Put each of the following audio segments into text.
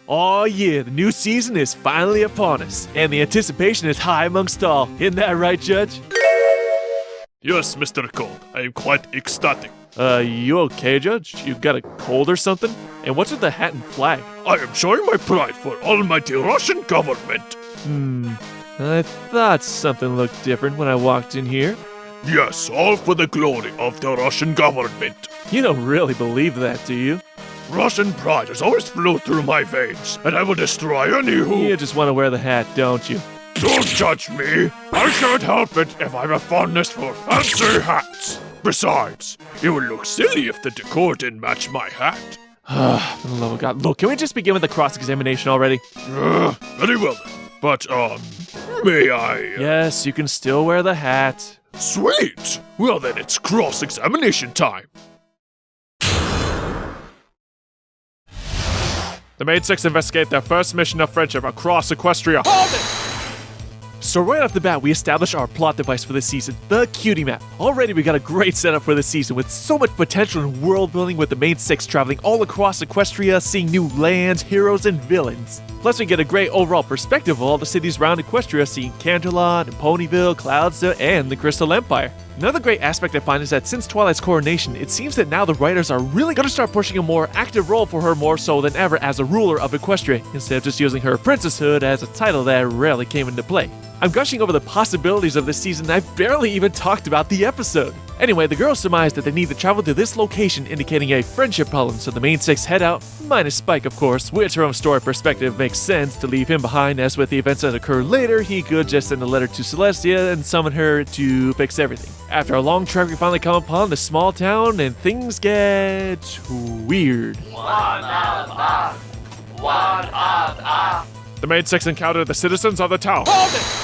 Oh yeah, the new season is finally upon us, and the anticipation is high amongst all. Isn't that right, Judge? Yes, Mr. Cold, I am quite ecstatic. You okay, Judge? You got a cold or something? And what's with the hat and flag? I am showing my pride for almighty Russian government. I thought something looked different when I walked in here. Yes, all for the glory of the Russian government. You don't really believe that, do you? Russian pride has always flowed through my veins, and I will destroy any who... You just want to wear the hat, don't you? Don't judge me. I can't help it if I have a fondness for fancy hats. Besides, it would look silly if the decor didn't match my hat. For the love of God. Look, can we just begin with the cross-examination already? Very well then. But, may I... Yes, you can still wear the hat. Sweet! Well then, it's cross-examination time. The main six investigate their first mission of friendship across Equestria. Hold it! So right off the bat, we establish our plot device for this season, the Cutie map. Already we got a great setup for this season with so much potential in world building with the main six traveling all across Equestria, seeing new lands, heroes, and villains. Plus we get a great overall perspective of all the cities around Equestria, seeing Canterlot, Ponyville, Cloudstone, and the Crystal Empire. Another great aspect I find is that since Twilight's coronation, it seems that now the writers are really going to start pushing a more active role for her more so than ever as a ruler of Equestria, instead of just using her princesshood as a title that rarely came into play. I'm gushing over the possibilities of this season, I've barely even talked about the episode. Anyway, the girls surmise that they need to travel to this location, indicating a friendship problem, so the main six head out, minus Spike of course, which from a story perspective makes sense to leave him behind, as with the events that occur later, he could just send a letter to Celestia and summon her to fix everything. After a long trek, we finally come upon the small town, and things get weird. The main six encounter the citizens of the town. Hold it!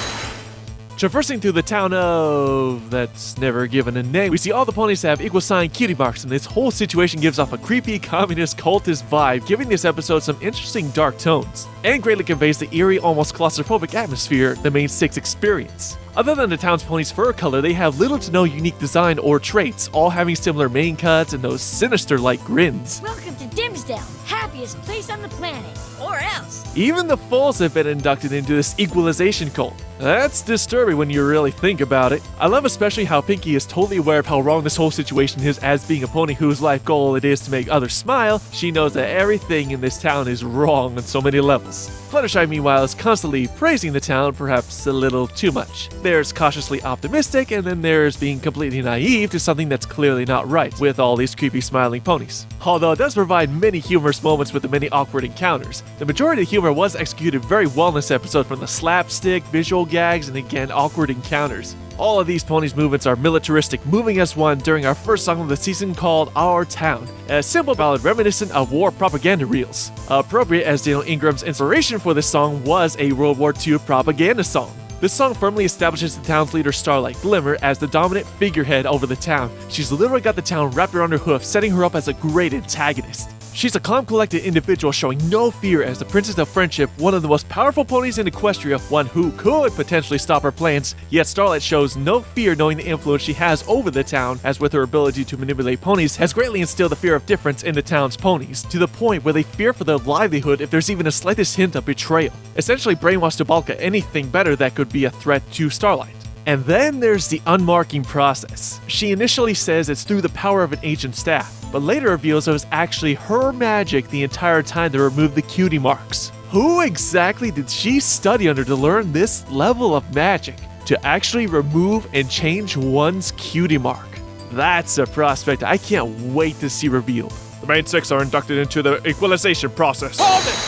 Traversing through the town of... that's never given a name, we see all the ponies have equal sign cutie marks, and this whole situation gives off a creepy, communist, cultist vibe, giving this episode some interesting dark tones, and greatly conveys the eerie, almost claustrophobic atmosphere the main six experience. Other than the town's pony's fur color, they have little to no unique design or traits, all having similar mane cuts and those sinister-like grins. Welcome to Dimsdale, happiest place on the planet, or else. Even the foals have been inducted into this equalization cult. That's disturbing when you really think about it. I love especially how Pinkie is totally aware of how wrong this whole situation is, as being a pony whose life goal it is to make others smile. She knows that everything in this town is wrong on so many levels. Fluttershy, meanwhile, is constantly praising the town, perhaps a little too much. There's cautiously optimistic, and then there's being completely naive to something that's clearly not right, with all these creepy smiling ponies. Although it does provide many humorous moments with the many awkward encounters, the majority of the humor was executed very well in this episode, from the slapstick, visual gags, and again, awkward encounters. All of these ponies' movements are militaristic, moving as one during our first song of the season called Our Town, a simple ballad reminiscent of war propaganda reels. Appropriate, as Daniel Ingram's inspiration for this song was a World War II propaganda song. This song firmly establishes the town's leader Starlight Glimmer as the dominant figurehead over the town. She's literally got the town wrapped around her hoof, setting her up as a great antagonist. She's a calm, collected individual showing no fear as the Princess of Friendship, one of the most powerful ponies in Equestria, one who could potentially stop her plans, yet Starlight shows no fear knowing the influence she has over the town, as with her ability to manipulate ponies has greatly instilled the fear of difference in the town's ponies, to the point where they fear for their livelihood if there's even a slightest hint of betrayal, essentially brainwashed to balk at anything better that could be a threat to Starlight. And then there's the unmarking process. She initially says it's through the power of an ancient staff, but later reveals it was actually her magic the entire time to remove the cutie marks. Who exactly did she study under to learn this level of magic, to actually remove and change one's cutie mark? That's a prospect I can't wait to see revealed. The main six are inducted into the equalization process. Hold it!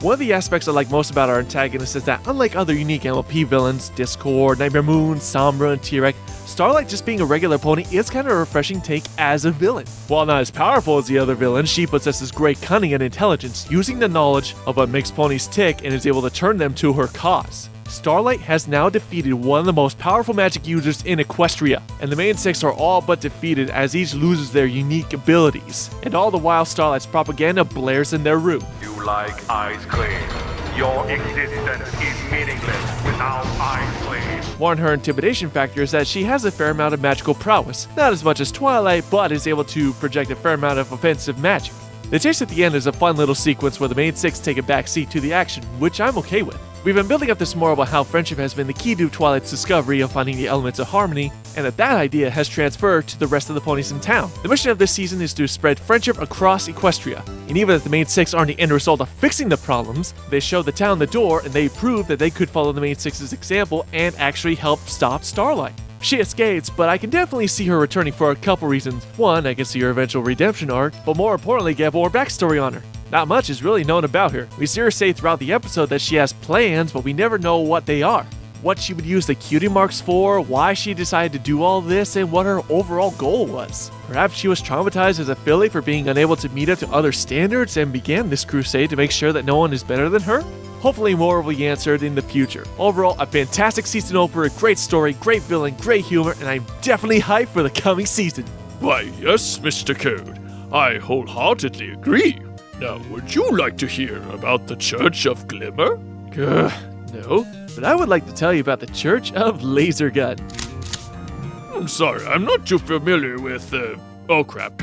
One of the aspects I like most about our antagonist is that, unlike other unique MLP villains, Discord, Nightmare Moon, Sombra, and T-Rex, Starlight just being a regular pony is kind of a refreshing take as a villain. While not as powerful as the other villains, she possesses great cunning and intelligence, using the knowledge of what makes ponies tick and is able to turn them to her cause. Starlight has now defeated one of the most powerful magic users in Equestria, and the main six are all but defeated as each loses their unique abilities, and all the while Starlight's propaganda blares in their room. You like ice cream. Your existence is meaningless without ice cream. One of her intimidation factor is that she has a fair amount of magical prowess, not as much as Twilight, but is able to project a fair amount of offensive magic. The chase at the end is a fun little sequence where the main six take a back seat to the action, which I'm okay with. We've been building up this more about how friendship has been the key to Twilight's discovery of finding the elements of harmony, and that idea has transferred to the rest of the ponies in town. The mission of this season is to spread friendship across Equestria, and even if the main six aren't the end result of fixing the problems, they show the town the door and they prove that they could follow the main six's example and actually help stop Starlight. She escapes, but I can definitely see her returning for a couple reasons. One, I can see her eventual redemption arc, but more importantly, get more backstory on her. Not much is really known about her. We see her say throughout the episode that she has plans, but we never know what they are. What she would use the cutie marks for, why she decided to do all this, and what her overall goal was. Perhaps she was traumatized as a filly for being unable to meet up to other standards and began this crusade to make sure that no one is better than her? Hopefully more will be answered in the future. Overall, a fantastic season opener, great story, great villain, great humor, and I'm definitely hyped for the coming season. Why, yes, Mr. Code. I wholeheartedly agree. Now, would you like to hear about the Church of Glimmer? No, but I would like to tell you about the Church of Laser Gun. I'm sorry, I'm not too familiar with, oh crap.